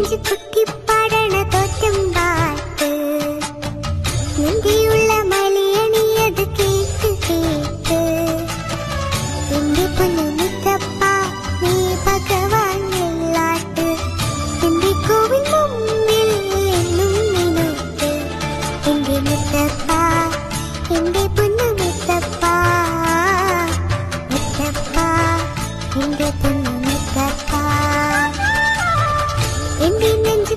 നെഞ്ചു കുത്തിപ്പാടണ തോറ്റം പാട്ട് നിന്റെയുള്ള മലയണിയത് കേട്ട് കേട്ട് എന്റെ പൊന്നു മുത്തപ്പ നീ ഭഗവാൻ വെള്ളാട്ട് എന്റെ കോവിൽ മുമ്പിൽ എന്നും നിനക്ക് എന്റെ മുത്തപ്പ എന്റെ പൊന്നു മുത്തപ്പ മുത്തപ്പ എന്റെ പൊന്നു മുത്തപ്പ എന്റെ നെഞ്ചു